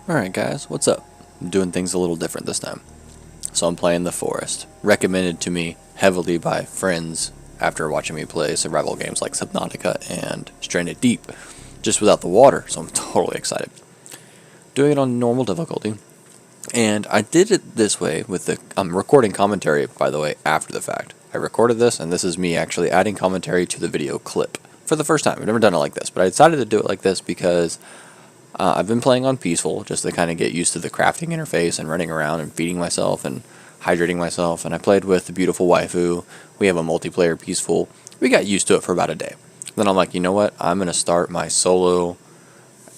Alright guys, what's up? I'm doing things a little different this time. So I'm playing The Forest, recommended to me heavily by friends after watching me play survival games like Subnautica and Stranded Deep, just without the water, so I'm totally excited. Doing it on normal difficulty, and I did it this way with I'm recording commentary, by the way, after the fact. I recorded this, and this is me actually adding commentary to the video clip for the first time. I've never done it like this, but I decided to do it like this because I've been playing on peaceful just to kind of get used to the crafting interface and running around and feeding myself and hydrating myself. And I played with the beautiful waifu. We have a multiplayer peaceful. We got used to it for about a day. Then I'm like, you know what? I'm going to start my solo,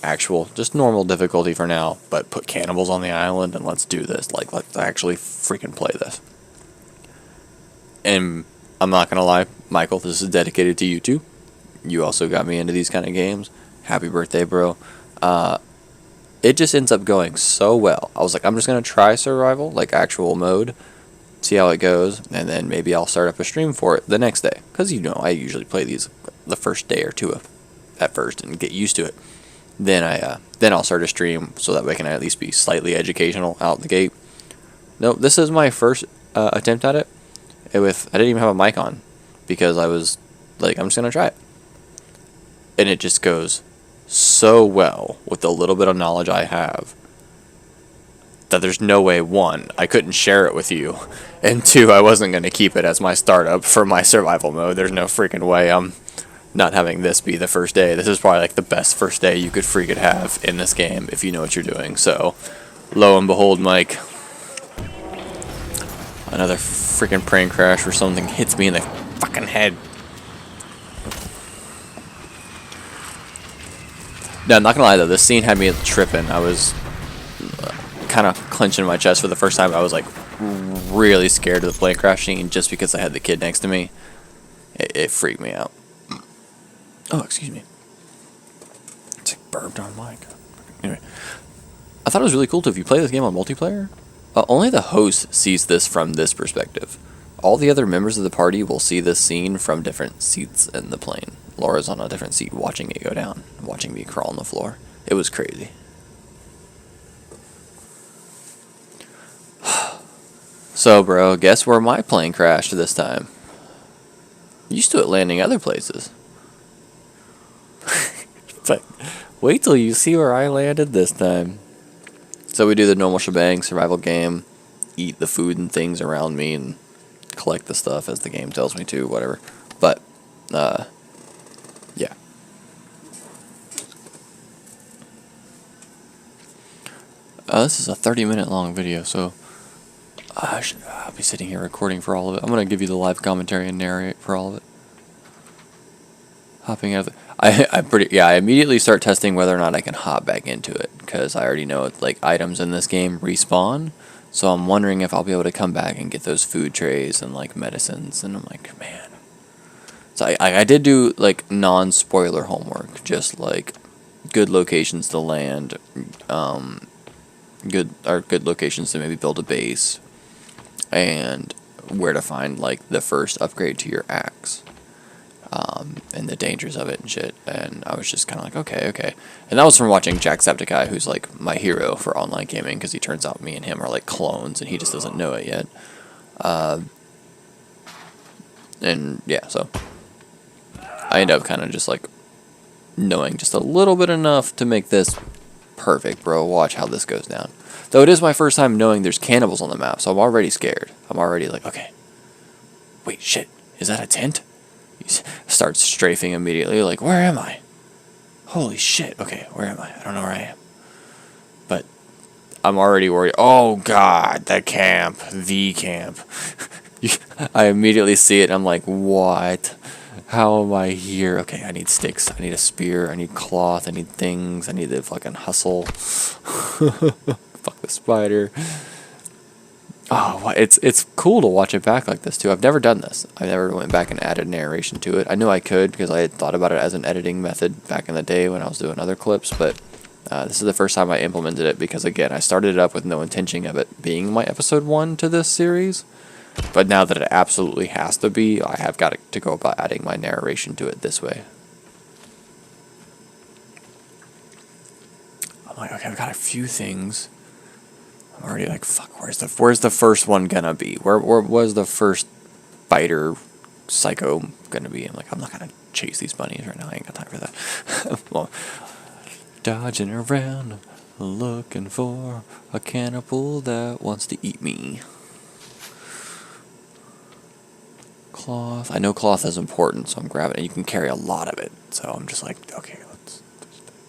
actual, just normal difficulty for now, but put cannibals on the island and let's do this. Like, let's actually freaking play this. And I'm not going to lie, Michael, this is dedicated to you too. You also got me into these kind of games. Happy birthday, bro. It just ends up going so well. I was like, I'm just going to try survival, like actual mode, see how it goes, and then maybe I'll start up a stream for it the next day. Because, you know, I usually play these the first day or two at first and get used to it. Then I'll start a stream so that way I can at least be slightly educational out the gate. No, this is my first attempt at it. I didn't even have a mic on because I was like, I'm just going to try it. And it just goes so well with the little bit of knowledge I have that there's no way, one, I couldn't share it with you, and two, I wasn't going to keep it as my startup for my survival mode. There's no freaking way I'm not having this be the first day. This is probably like the best first day you could freaking have in this game if you know what you're doing. So, lo and behold, Mike, another freaking plane crash where something hits me in the fucking head. No, I'm not gonna lie though, this scene had me tripping. I was kind of clenching my chest for the first time. I was like really scared of the plane crash scene just because I had the kid next to me. It freaked me out. Oh, excuse me. It's like burped on mic. Anyway, I thought it was really cool too. If you play this game on multiplayer, only the host sees this from this perspective. All the other members of the party will see this scene from different seats in the plane. Laura's on a different seat watching it go down, watching me crawl on the floor. It was crazy. So, bro, guess where my plane crashed this time? Used to it landing other places. But wait till you see where I landed this time. So we do the normal shebang, survival game, eat the food and things around me, and collect the stuff as the game tells me to, whatever. But, yeah. This is a 30-minute long video, so I'll be sitting here recording for all of it. I'm going to give you the live commentary and narrate for all of it. Hopping out of I immediately start testing whether or not I can hop back into it, because I already know like items in this game respawn, so I'm wondering if I'll be able to come back and get those food trays and like medicines, and I'm like, man. So I did do like non-spoiler homework, just like good locations to land, good locations to maybe build a base, and where to find like the first upgrade to your axe. And the dangers of it and shit, and I was just kind of like, okay, and that was from watching Jacksepticeye, who's like my hero for online gaming, because he turns out me and him are like clones, and he just doesn't know it yet, and yeah, so I end up kind of just like knowing just a little bit enough to make this perfect, bro. Watch how this goes down. Though it is my first time knowing there's cannibals on the map, so I'm already scared. I'm already like, okay, wait, shit, is that a tent? Starts strafing immediately, like, where am I? Holy shit, okay, where am I? I don't know where I am. But I'm already worried. Oh god, the camp. I immediately see it and I'm like, what? How am I here? Okay, I need sticks, I need a spear, I need cloth, I need things, I need to fucking hustle. Fuck the spider. Oh, it's cool to watch it back like this too. I've never done this. I never went back and added narration to it. I knew I could because I had thought about it as an editing method back in the day when I was doing other clips, but this is the first time I implemented it because, again, I started it up with no intention of it being my episode 1 to this series, but now that it absolutely has to be, I have got to go about adding my narration to it this way. I'm like, okay, I've got a few things. I'm already like, fuck, where's the first one gonna be? Where was the first biter psycho gonna be? I'm like, I'm not gonna chase these bunnies right now. I ain't got time for that. Well, dodging around, looking for a cannibal that wants to eat me. Cloth. I know cloth is important, so I'm grabbing it. You can carry a lot of it. So I'm just like, okay,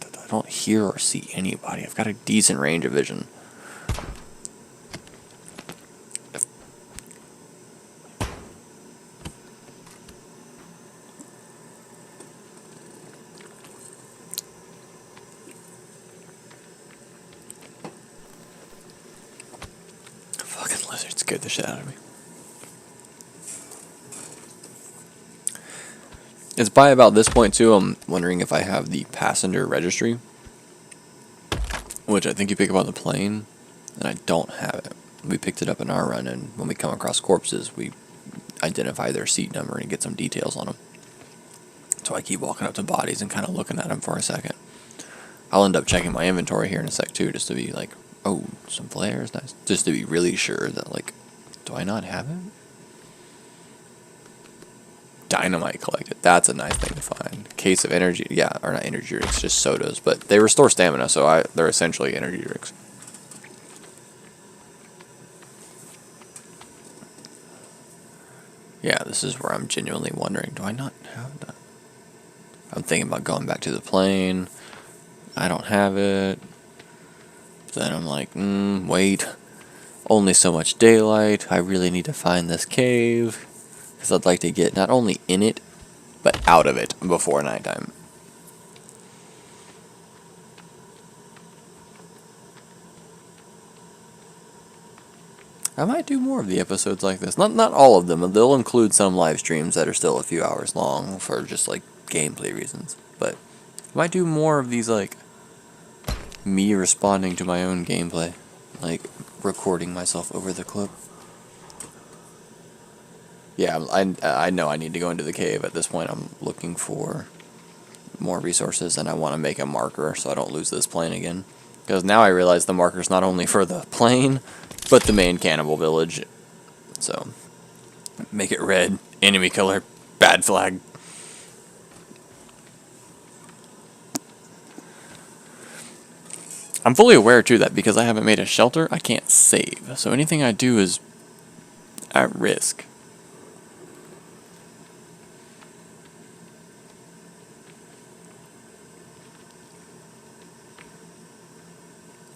I don't hear or see anybody. I've got a decent range of vision. Fucking lizard scared the shit out of me. It's by about this point, too, I'm wondering if I have the passenger registry, which I think you pick up on the plane, and I don't have it. We picked it up in our run, and when we come across corpses, we identify their seat number and get some details on them. So I keep walking up to bodies and kind of looking at them for a second. I'll end up checking my inventory here in a sec, too, just to be like, oh, some flares, nice. Just to be really sure that, like, do I not have it? Dynamite collected. That's a nice thing to find. Case of energy, yeah, or not energy drinks, just sodas, but they restore stamina, so they're essentially energy drinks. Yeah, this is where I'm genuinely wondering, do I not have that? I'm thinking about going back to the plane. I don't have it. Then I'm like, wait. Only so much daylight. I really need to find this cave. Because I'd like to get not only in it, but out of it before nighttime. I might do more of the episodes like this. Not all of them. They'll include some live streams that are still a few hours long for just like gameplay reasons. But I might do more of these, like me responding to my own gameplay, like recording myself over the clip. Yeah, I know I need to go into the cave. At this point, I'm looking for more resources, and I want to make a marker so I don't lose this plane again. Because now I realize the marker's not only for the plane, but the main cannibal village. So, make it red, enemy killer, bad flag. I'm fully aware, too, that because I haven't made a shelter, I can't save. So anything I do is at risk.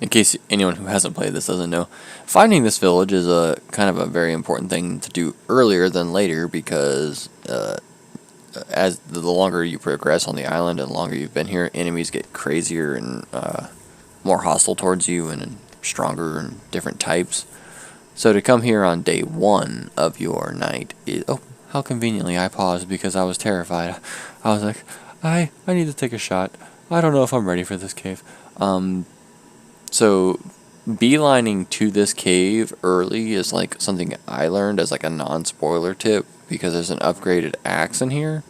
In case anyone who hasn't played this doesn't know, finding this village is a kind of a very important thing to do earlier than later because as the longer you progress on the island and the longer you've been here, enemies get crazier and more hostile towards you and stronger and different types. So to come here on day 1 of your night is... Oh, how conveniently I paused because I was terrified. I was like, I need to take a shot. I don't know if I'm ready for this cave. So, beelining to this cave early is like something I learned as like a non-spoiler tip because there's an upgraded axe in here,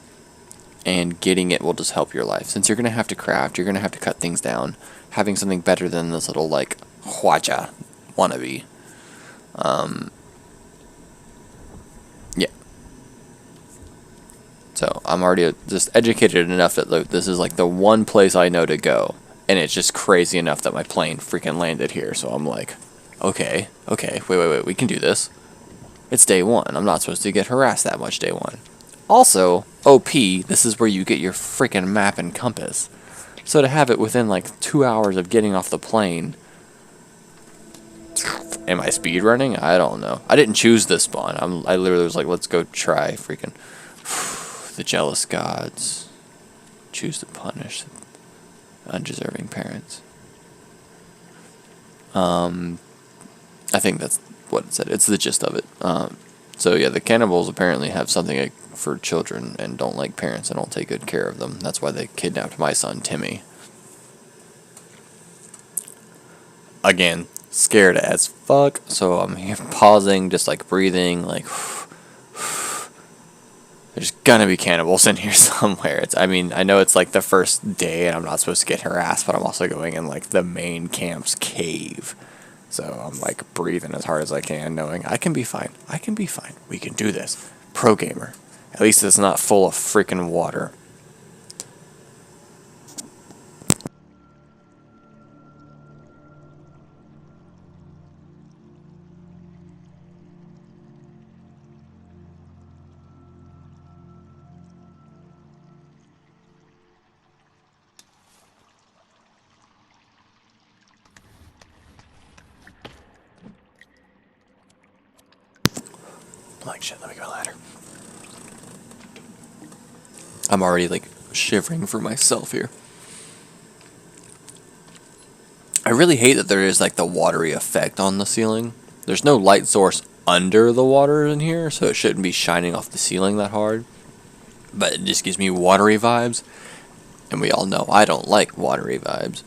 and getting it will just help your life. Since you're going to have to craft, you're going to have to cut things down. Having something better than this little like hwacha wannabe. Yeah. So, I'm already just educated enough that this is like the one place I know to go. And it's just crazy enough that my plane freaking landed here. So I'm like, okay, wait, we can do this. It's day 1. I'm not supposed to get harassed that much day 1. Also, OP, this is where you get your freaking map and compass. So to have it within like 2 hours of getting off the plane. Am I speed running? I don't know. I didn't choose this spawn. I literally was like, let's go try freaking the jealous gods. Choose to punish undeserving parents. I think that's what it said. It's the gist of it. So yeah, the cannibals apparently have something for children and don't like parents and don't take good care of them. That's why they kidnapped my son Timmy. Again, scared as fuck. So I'm here pausing, just like breathing, like There's gonna be cannibals in here somewhere. I mean, I know it's like the first day and I'm not supposed to get harassed, but I'm also going in like the main camp's cave. So I'm like breathing as hard as I can, knowing I can be fine. I can be fine. We can do this. Pro gamer. At least it's not full of freaking water. Like, shit, let me get a ladder. I'm already, like, shivering for myself here. I really hate that there is, like, the watery effect on the ceiling. There's no light source under the water in here, so it shouldn't be shining off the ceiling that hard. But it just gives me watery vibes. And we all know I don't like watery vibes.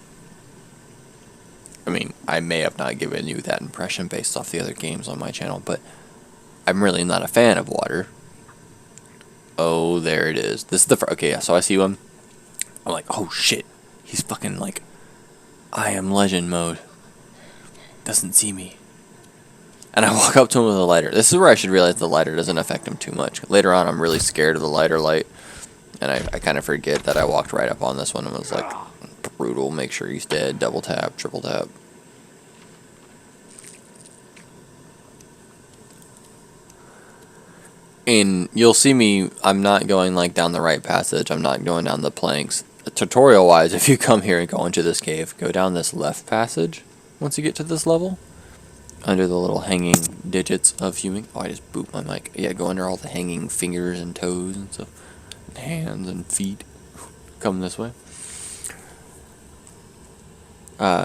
I mean, I may have not given you that impression based off the other games on my channel, but I'm really not a fan of water. Oh, there it is. This is the okay, yeah, so I see one. I'm like, oh shit. He's fucking like I am legend mode. Doesn't see me. And I walk up to him with a lighter. This is where I should realize the lighter doesn't affect him too much. Later on, I'm really scared of the lighter light. And I kind of forget that I walked right up on this one and was like, brutal, make sure he's dead, double tap, triple tap. And you'll see me, I'm not going like down the right passage, I'm not going down the planks. Tutorial wise, if you come here and go into this cave, go down this left passage once you get to this level. Under the little hanging digits of human. Oh, I just booped my mic. Yeah, go under all the hanging fingers and toes and stuff. And hands and feet. Come this way.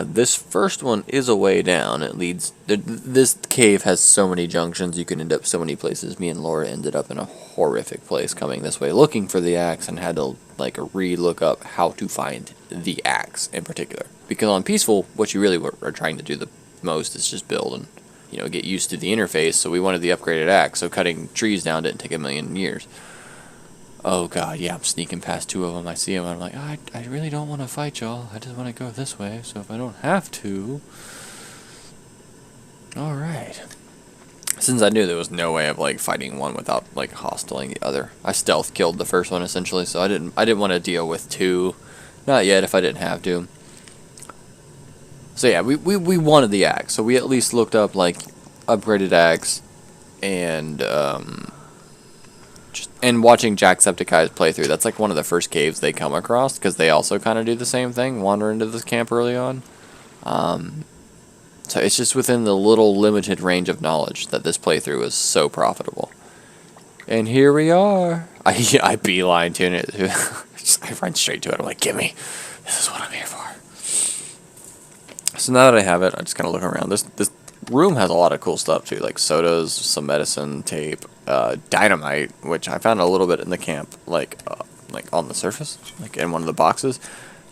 This first one is a way down. It leads. This cave has so many junctions. You can end up so many places. Me and Laura ended up in a horrific place coming this way, looking for the axe, and had to like re-look up how to find the axe in particular. Because on peaceful, what you really are trying to do the most is just build and get used to the interface. So we wanted the upgraded axe. So cutting trees down didn't take a million years. Oh god, yeah, I'm sneaking past two of them. I see them, and I'm like, I really don't want to fight y'all. I just want to go this way, so if I don't have to... Alright. Since I knew there was no way of, like, fighting one without, like, hostiling the other, I stealth killed the first one, essentially, so I didn't want to deal with two. Not yet, if I didn't have to. So yeah, we wanted the axe, so we at least looked up, like, upgraded axe, and, and watching Jacksepticeye's playthrough, that's like one of the first caves they come across, because they also kind of do the same thing, wander into this camp early on. So it's just within the little limited range of knowledge that this playthrough is so profitable. And here we are. I beeline to it. I run straight to it. I'm like, gimme. This is what I'm here for. So now that I have it, I just kind of look around. This room has a lot of cool stuff too, like sodas, some medicine, tape, dynamite, which I found a little bit in the camp, like on the surface, like in one of the boxes.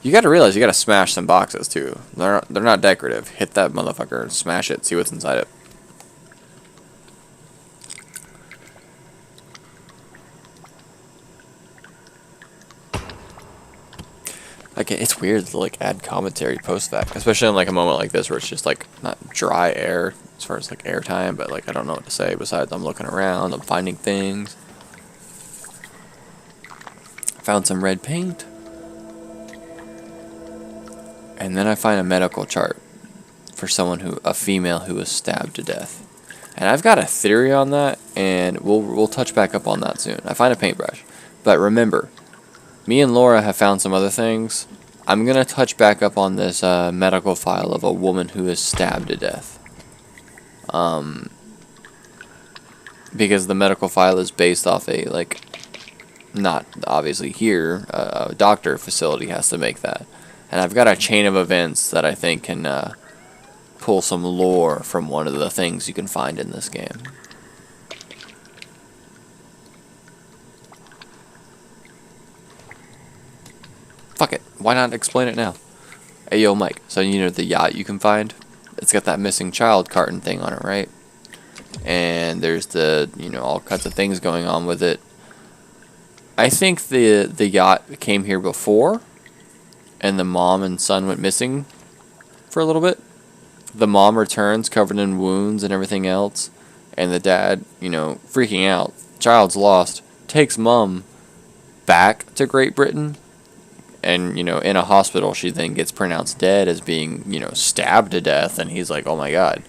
You got to realize you got to smash some boxes too. They're not decorative. Hit that motherfucker and smash it. See what's inside it. Like, it's weird to like add commentary post-fact, especially in like a moment like this where it's just like not dry air as far as like airtime, but like I don't know what to say besides I'm looking around, I'm finding things. Found some red paint. And then I find a medical chart for a female who was stabbed to death. And I've got a theory on that, and we'll touch back up on that soon. I find a paintbrush. But remember, me and Laura have found some other things. I'm going to touch back up on this medical file of a woman who is stabbed to death. Because the medical file is based off a, like, not obviously here, a doctor facility has to make that. And I've got a chain of events that I think can pull some lore from one of the things you can find in this game. Fuck it. Why not explain it now? Hey, yo, Mike. So, the yacht you can find? It's got that missing child carton thing on it, right? And there's the, all kinds of things going on with it. I think the yacht came here before, and the mom and son went missing for a little bit. The mom returns covered in wounds and everything else, and the dad, freaking out, child's lost, takes mom back to Great Britain, and, in a hospital, she then gets pronounced dead as being, stabbed to death, and he's like, oh my god.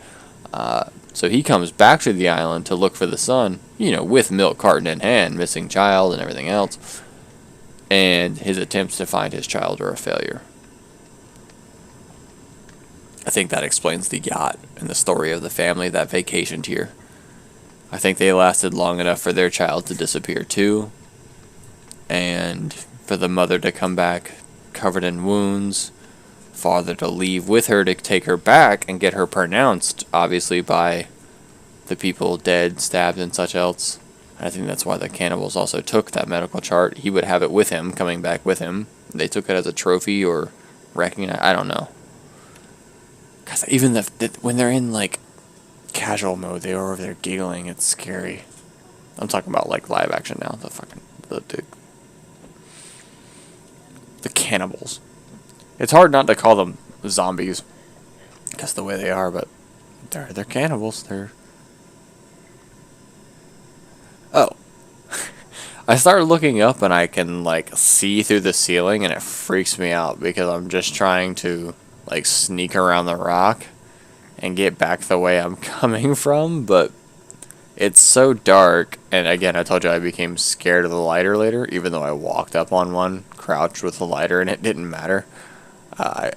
So he comes back to the island to look for the son, with milk carton in hand, missing child and everything else, and his attempts to find his child are a failure. I think that explains the yacht and the story of the family that vacationed here. I think they lasted long enough for their child to disappear too, and for the mother to come back covered in wounds, father to leave with her to take her back and get her pronounced, obviously, by the people dead, stabbed, and such else. I think that's why the cannibals also took that medical chart. He would have it with him, coming back with him. They took it as a trophy or wrecking it. I don't know. Because even when they're in, casual mode, they're over there giggling. It's scary. I'm talking about, live action now. The cannibals. It's hard not to call them zombies, because the way they are, but they're cannibals. Oh. I started looking up and I can, see through the ceiling, and it freaks me out because I'm just trying to, sneak around the rock and get back the way I'm coming from, but it's so dark, and again, I told you I became scared of the lighter later, even though I walked up on one, crouched with the lighter, and it didn't matter.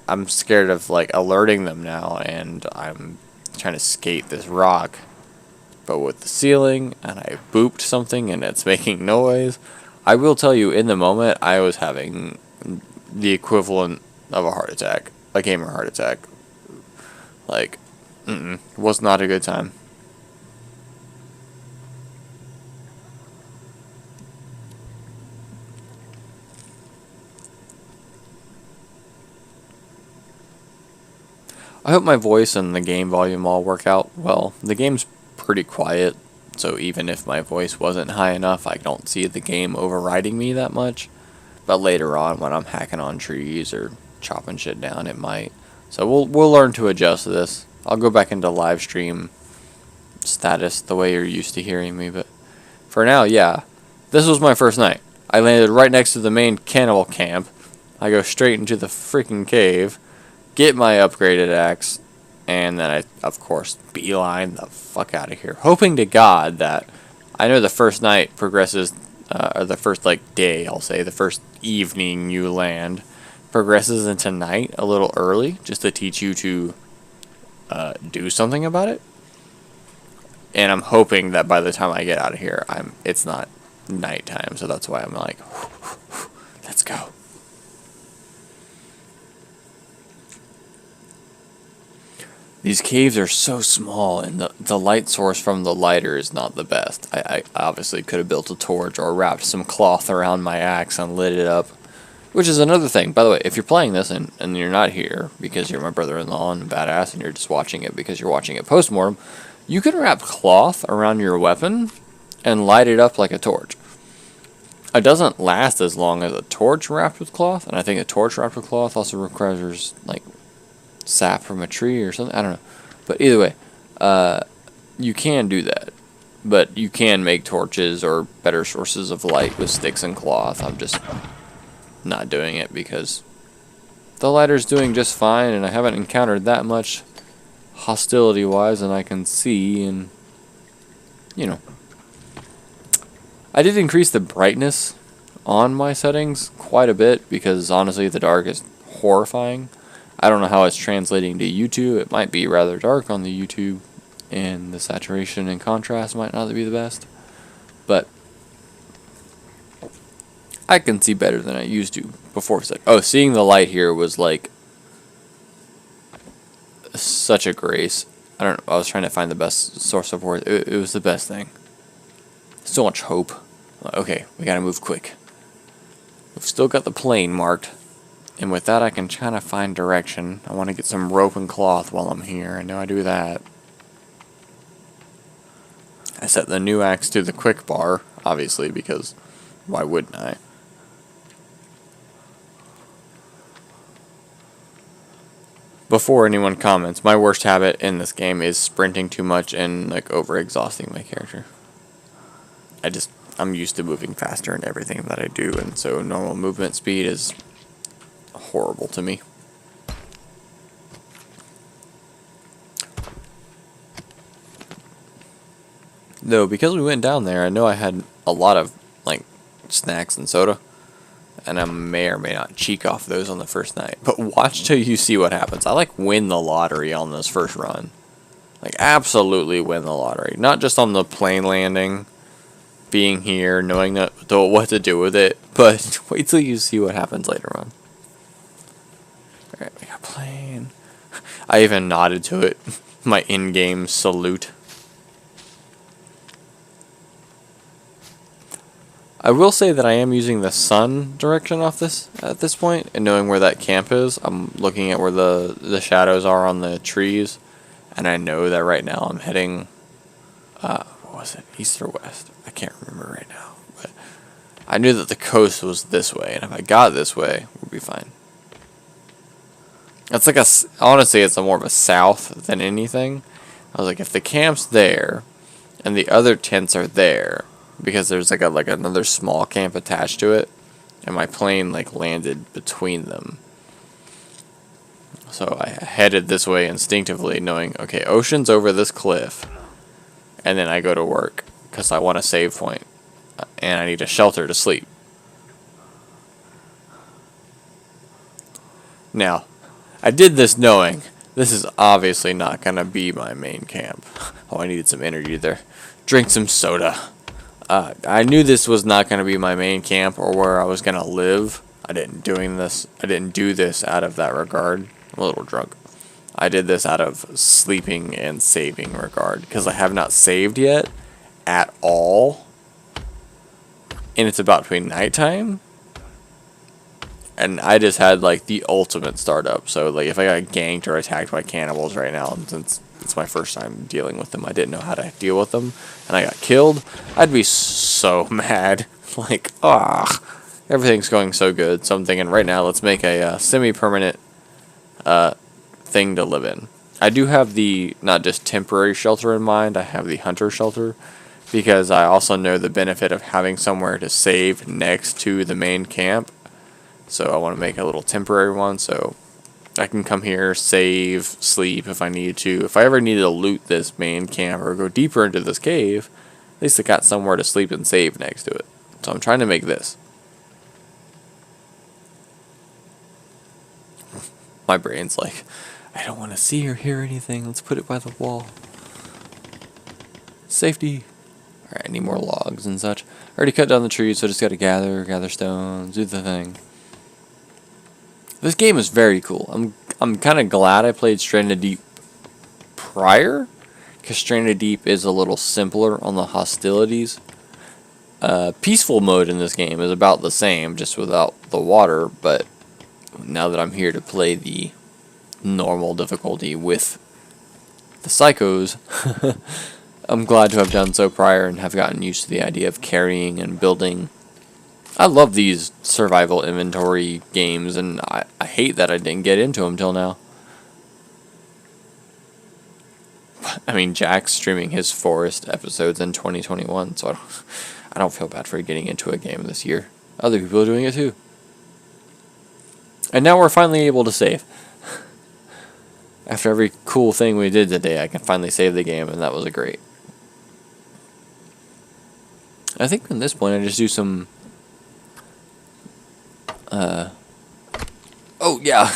I'm scared of, alerting them now, and I'm trying to skate this rock, but with the ceiling, and I booped something, and it's making noise. I will tell you, in the moment, I was having the equivalent of a heart attack, a gamer heart attack. It was not a good time. I hope my voice and the game volume all work out well. The game's pretty quiet, so even if my voice wasn't high enough, I don't see the game overriding me that much. But later on, when I'm hacking on trees or chopping shit down, it might. So we'll learn to adjust this. I'll go back into live stream status the way you're used to hearing me, but for now, yeah. This was my first night. I landed right next to the main cannibal camp. I go straight into the freaking cave, get my upgraded axe, and then I, of course, beeline the fuck out of here. Hoping to God that I know the first night progresses, or the first, day, I'll say, the first evening you land, progresses into night a little early, just to teach you to do something about it. And I'm hoping that by the time I get out of here, it's not nighttime, so that's why I'm like, let's go. These caves are so small, and the light source from the lighter is not the best. I obviously could have built a torch or wrapped some cloth around my axe and lit it up. Which is another thing. By the way, if you're playing this and you're not here because you're my brother-in-law and badass and you're just watching it because you're watching it post-mortem, you can wrap cloth around your weapon and light it up like a torch. It doesn't last as long as a torch wrapped with cloth, and I think a torch wrapped with cloth also requires, sap from a tree or something. I don't know. But either way, you can do that. But you can make torches or better sources of light with sticks and cloth. I'm just not doing it because the lighter's doing just fine, and I haven't encountered that much hostility-wise, and I can see, and, I did increase the brightness on my settings quite a bit because, honestly, the dark is horrifying. I don't know how it's translating to YouTube. It might be rather dark on the YouTube, and the saturation and contrast might not be the best, but I can see better than I used to before. Seeing the light here was such a grace. I don't know. I was trying to find the best source of words. It was the best thing. So much hope. Okay, we gotta move quick. We've still got the plane marked, and with that I can kind of find direction. I want to get some rope and cloth while I'm here. I know I do that. I set the new axe to the quick bar, obviously, because Why wouldn't I? Before anyone comments, my worst habit in this game is sprinting too much and like over exhausting my character. I'm used to moving faster in everything that I do, and so normal movement speed is horrible to me. Though, because we went down there, I know I had a lot of like snacks and soda, and I may or may not cheek off those on the first night. But watch till you see what happens. I like win the lottery on this first run. Like absolutely win the lottery. Not just on the plane landing, being here, knowing what to do with it, but wait till you see what happens later on. Alright, we got plane. I even nodded to it. My in-game salute. I will say that I am using the sun direction off this at this point, and knowing where that camp is. I'm looking at where the shadows are on the trees, and I know that right now I'm heading, what was it, east or west? I can't remember right now, but I knew that the coast was this way, and if I got this way, we'd be fine. It's like honestly, it's more of a south than anything. I was like, if the camp's there, and the other tents are there, because there's like another small camp attached to it, and my plane like landed between them. So I headed this way instinctively, knowing, okay, ocean's over this cliff, and then I go to work because I want a save point, and I need a shelter to sleep. Now, I did this knowing this is obviously not gonna be my main camp. Oh, I needed some energy there. Drink some soda. I knew this was not going to be my main camp or where I was going to live. I didn't do this out of that regard. I'm a little drunk. I did this out of sleeping and saving regard, because I have not saved yet at all. And it's about to be nighttime. And I just had like the ultimate startup. So like if I got ganked or attacked by cannibals right now, since it's my first time dealing with them, I didn't know how to deal with them, and I got killed, I'd be so mad. Like, everything's going so good. So I'm thinking right now, let's make a semi-permanent thing to live in. I do have the not just temporary shelter in mind. I have the hunter shelter, because I also know the benefit of having somewhere to save next to the main camp. So I want to make a little temporary one, so I can come here, save, sleep if I need to. If I ever needed to loot this main camp or go deeper into this cave, at least I got somewhere to sleep and save next to it. So I'm trying to make this. My brain's like, I don't want to see or hear anything. Let's put it by the wall. Safety. Alright, I need more logs and such. I already cut down the trees, so I just got to gather stones, do the thing. This game is very cool. I'm kind of glad I played Stranded Deep prior, because Stranded Deep is a little simpler on the hostilities. Peaceful mode in this game is about the same, just without the water, but now that I'm here to play the normal difficulty with the psychos, I'm glad to have done so prior and have gotten used to the idea of carrying and building. I love these survival inventory games, and I hate that I didn't get into them till now. I mean, Jack's streaming his forest episodes in 2021, so I don't feel bad for getting into a game this year. Other people are doing it too. And now we're finally able to save. After every cool thing we did today, I can finally save the game, and that was great. I think at this point I just do some... oh yeah.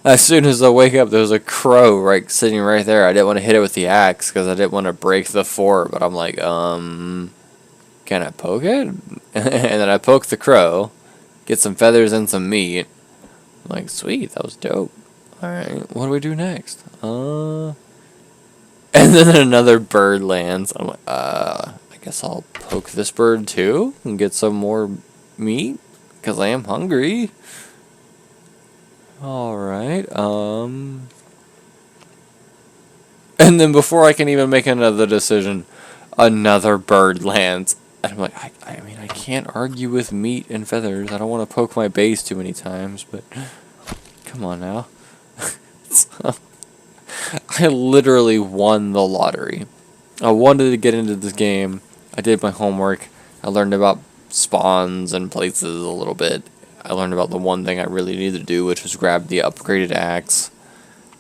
As soon as I wake up, there's a crow sitting right there. I didn't want to hit it with the axe because I didn't want to break the fort, but I'm like, can I poke it? And then I poke the crow, get some feathers and some meat. I'm like, sweet, that was dope. Alright, what do we do next? And then another bird lands. I'm like, I guess I'll poke this bird too and get some more meat, because I am hungry. Alright, and then before I can even make another decision, another bird lands. And I'm like, I mean, I can't argue with meat and feathers. I don't want to poke my base too many times, but come on now. So, I literally won the lottery. I wanted to get into this game. I did my homework. I learned about spawns and places a little bit. I learned about the one thing I really needed to do, which was grab the upgraded axe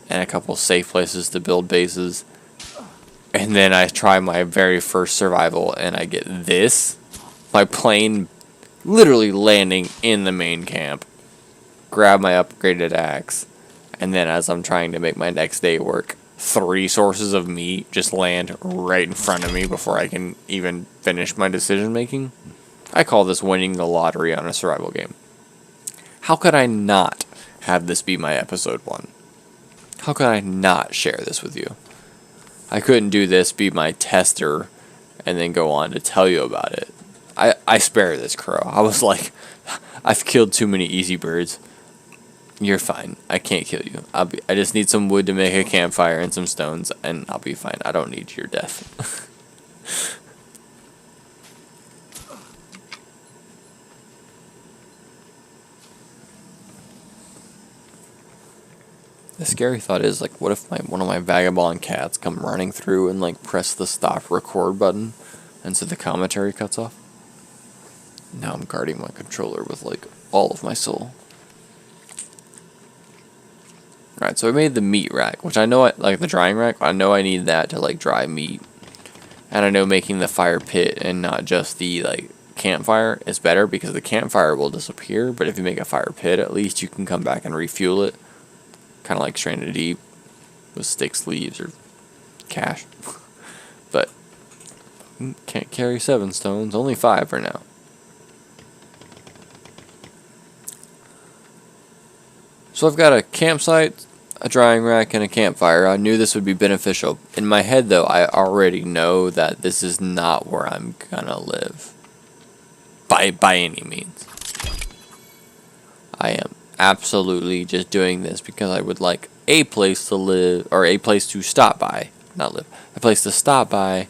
and a couple safe places to build bases. And then I try my very first survival, and I get this. My plane literally landing in the main camp. Grab my upgraded axe. And then as I'm trying to make my next day work, 3 sources of meat just land right in front of me before I can even finish my decision making. I call this winning the lottery on a survival game. How could I not have this be my episode 1? How could I not share this with you? I couldn't do this, be my tester, and then go on to tell you about it. I spare this crow. I was like, I've killed too many easy birds. You're fine. I can't kill you. I just need some wood to make a campfire and some stones, and I'll be fine. I don't need your death. The scary thought is, like, what if one of my vagabond cats come running through and, like, press the stop record button, and so the commentary cuts off? Now I'm guarding my controller with, like, all of my soul. Alright, so I made the meat rack, which I know, like the drying rack, I know I need that to, like, dry meat. And I know making the fire pit and not just the, like, campfire is better because the campfire will disappear, but if you make a fire pit, at least you can come back and refuel it. Kind of like Stranded Deep with sticks, leaves, or cash. But can't carry 7 stones, only 5 for now. So I've got a campsite, a drying rack, and a campfire. I knew this would be beneficial. In my head, though, I already know that this is not where I'm gonna live. By any means. I am absolutely just doing this because I would like a place to live, or a place to stop by, not live, a place to stop by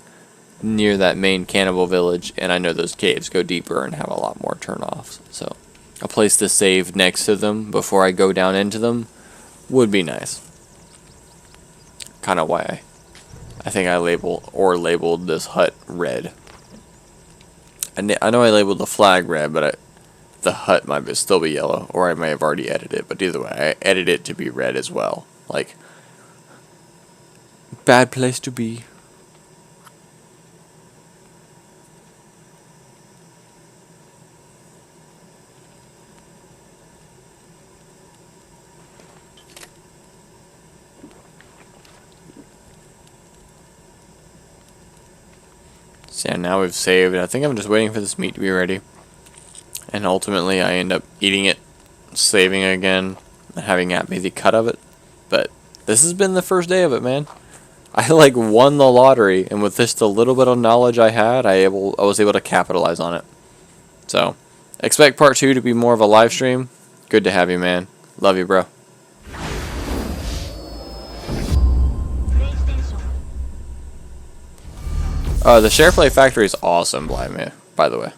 near that main cannibal village, and I know those caves go deeper and have a lot more turn-offs, so a place to save next to them before I go down into them would be nice. Kind of why I think I labeled this hut red. I know I labeled the flag red, but the hut might still be yellow, or I may have already edited it, but either way, I edited it to be red as well. Like, bad place to be. So yeah, now we've saved. I think I'm just waiting for this meat to be ready. And ultimately, I end up eating it, saving again, and having that be the cut of it. But this has been the first day of it, man. I like won the lottery, and with just a little bit of knowledge I had, I was able to capitalize on it. So, expect part 2 to be more of a live stream. Good to have you, man. Love you, bro. The SharePlay Factory is awesome, by the way.